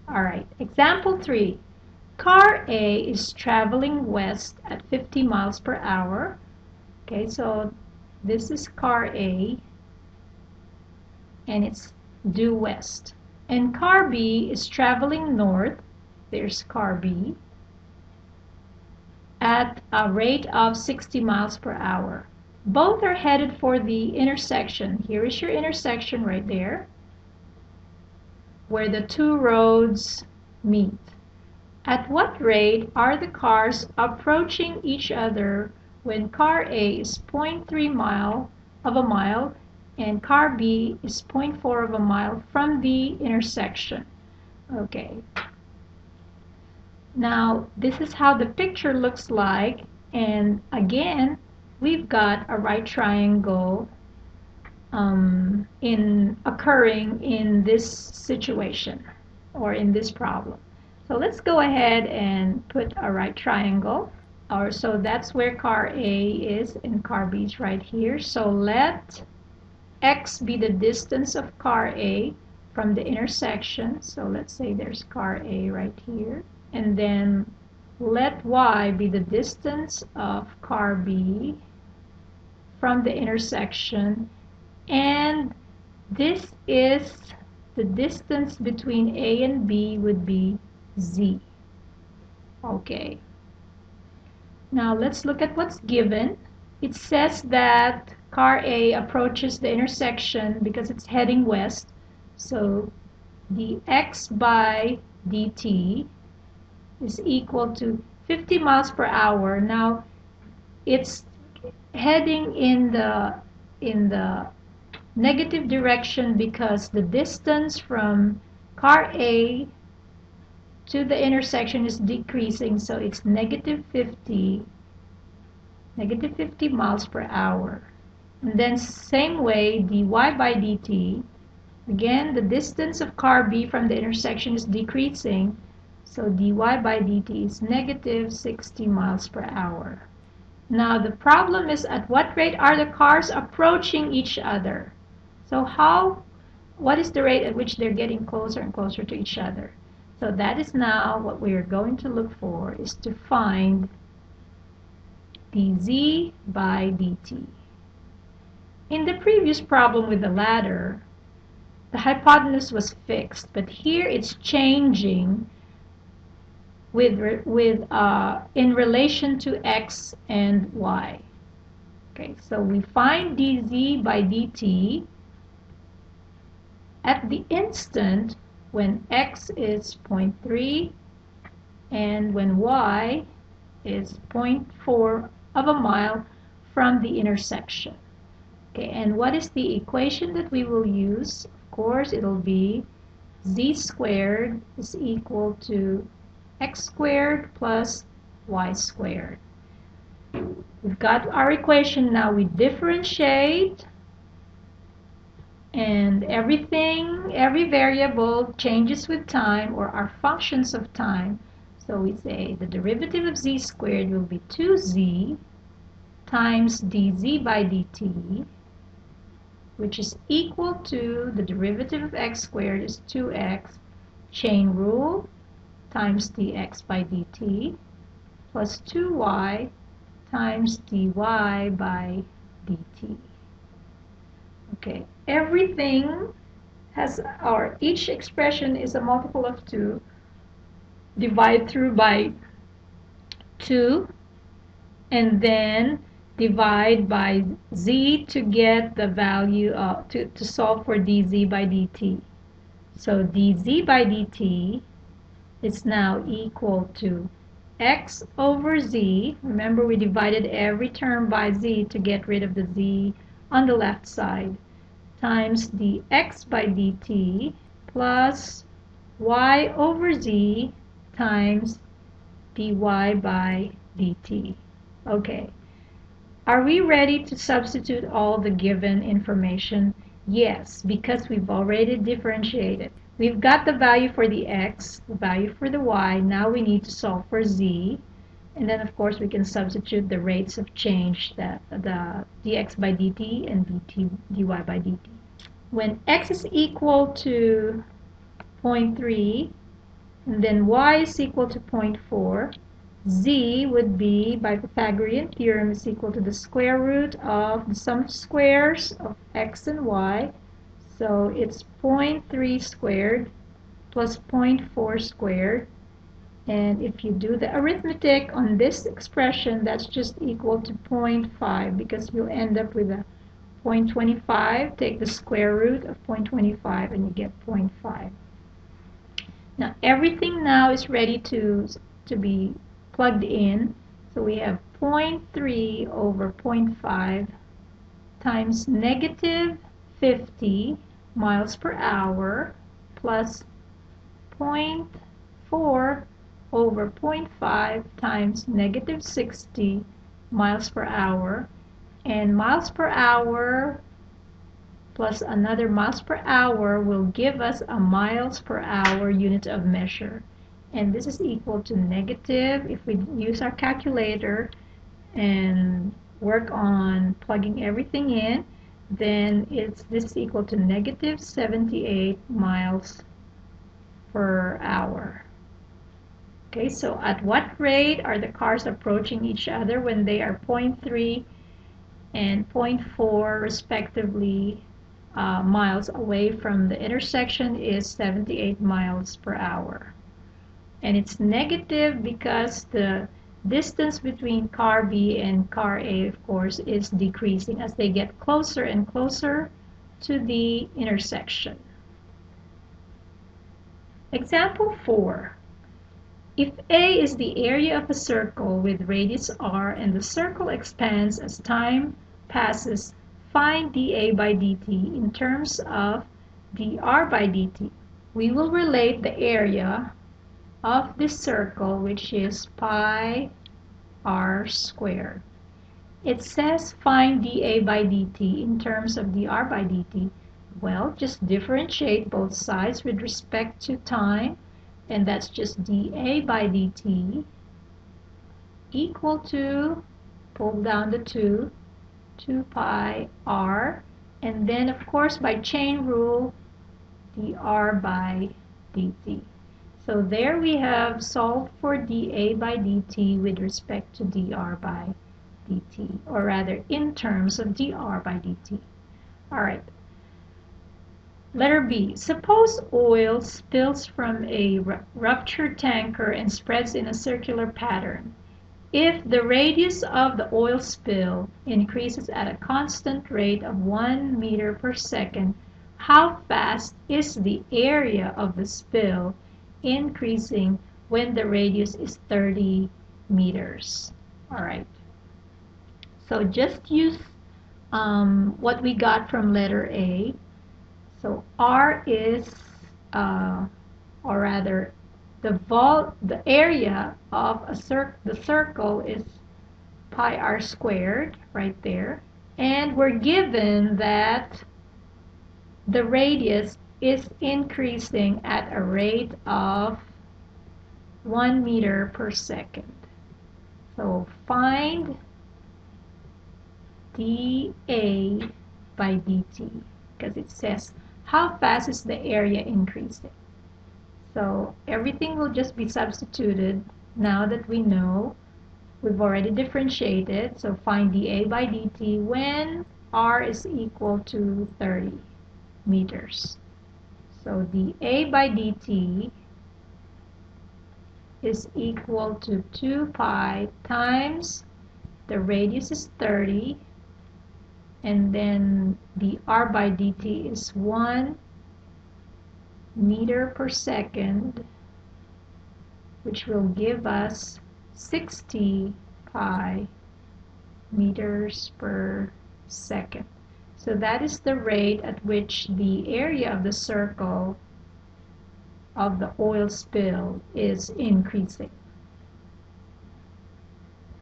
All right, example 3. Car A is traveling west at 50 miles per hour. Okay, so this is car A and it's due west. And car B is traveling north. There's car B at a rate of 60 miles per hour. Both are headed for the intersection. Here is your intersection right there, where the two roads meet. At what rate are the cars approaching each other when car A is 0.3 of a mile and car B is 0.4 of a mile from the intersection? Okay. Now, this is how the picture looks like, and again, we've got a right triangle occurring in this situation or in this problem. So let's go ahead and put a right triangle. So that's where car A is and car B is right here. So let X be the distance of car A from the intersection. So let's say there's car A right here. And then let Y be the distance of car B from the intersection. And this is the distance between A and B would be Z. Okay. Now let's look at what's given. It says that car A approaches the intersection because it's heading west. So dx by dt is equal to 50 miles per hour. Now it's heading in the negative direction because the distance from car A to the intersection is decreasing, so it's negative 50 miles per hour. And then same way, dy by dt, again the distance of car B from the intersection is decreasing, so dy by dt is negative 60 miles per hour. Now the problem is, at what rate are the cars approaching each other? So what is the rate at which they're getting closer and closer to each other? So that is now what we are going to look for, is to find dz by dt. In the previous problem with the ladder, the hypotenuse was fixed, but here it's changing in relation to x and y. Okay, so we find dz by dt at the instant when x is 0.3 and when y is 0.4 of a mile from the intersection. Okay, and what is the equation that we will use? Of course, it'll be z squared is equal to x squared plus y squared. We've got our equation now. We differentiate, and every variable changes with time, or are functions of time. So we say the derivative of z squared will be 2z times dz by dt, which is equal to the derivative of x squared is 2x, chain rule, times dx by dt, plus 2y times dy by dt. Okay, everything has, or each expression is a multiple of 2. Divide through by 2, and then divide by z to get the value of, to solve for dz by dt. So dz by dt is now equal to x over z. Remember, we divided every term by z to get rid of the z on the left side, times dx by dt plus y over z times dy by dt. Okay, are we ready to substitute all the given information? Yes, because we've already differentiated. We've got the value for the x, the value for the y. Now we need to solve for z. And then, of course, we can substitute the rates of change, the dx by dt and dy by dt. When x is equal to 0.3 And then y is equal to 0.4. Z would be, by Pythagorean theorem, is equal to the square root of the sum of squares of x and y. So it's 0.3 squared plus 0.4 squared. And if you do the arithmetic on this expression, that's just equal to 0.5 because you'll end up with a 0.25. Take the square root of 0.25 and you get 0.5. Now everything now is ready to be plugged in. So we have 0.3 over 0.5 times negative 50 miles per hour plus 0.4 over 0.5 times negative 60 miles per hour, and miles per hour plus another miles per hour will give us a miles per hour unit of measure, and this is equal to negative, if we use our calculator and work on plugging everything in, then this is equal to negative 78 miles per hour. Okay, so at what rate are the cars approaching each other when they are 0.3 and 0.4 respectively miles away from the intersection is 78 miles per hour. And it's negative because the distance between car B and car A, of course, is decreasing as they get closer and closer to the intersection. Example 4. If A is the area of a circle with radius r and the circle expands as time passes, find dA by dt in terms of dr by dt. We will relate the area of this circle, which is pi r squared. It says find dA by dt in terms of dr by dt. Well, just differentiate both sides with respect to time, and that's just dA by dt equal to, pull down the 2 pi r, and then of course by chain rule, dr by dt. So there we have solved for dA by dt with respect to dr by dt, or rather in terms of dr by dt. Alright. Letter B. Suppose oil spills from a ruptured tanker and spreads in a circular pattern. If the radius of the oil spill increases at a constant rate of 1 meter per second, how fast is the area of the spill increasing when the radius is 30 meters? Alright. So just use what we got from letter A. So R is, or rather, the area of the circle is pi r squared, right there. And we're given that the radius is increasing at a rate of 1 meter per second. So find dA by dt, because it says how fast is the area increasing. So everything will just be substituted now that we know we've already differentiated. So find dA by dt when r is equal to 30 meters. So dA by dt is equal to 2 pi times the radius is 30, and then the r by dt is 1 meter per second, which will give us 60 pi meters per second. So that is the rate at which the area of the circle of the oil spill is increasing.